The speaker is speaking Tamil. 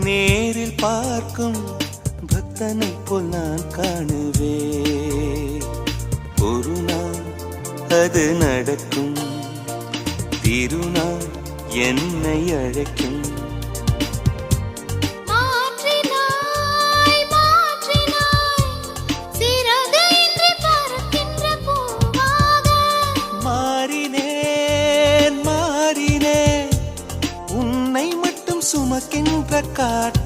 நேரில் பார்க்கும் பக்தனை போல் நான் காணுவே. ஒரு நாள் அது நடக்கும், திருநாள் என்னை அழைக்கும். சுமக்கின்ற காற்று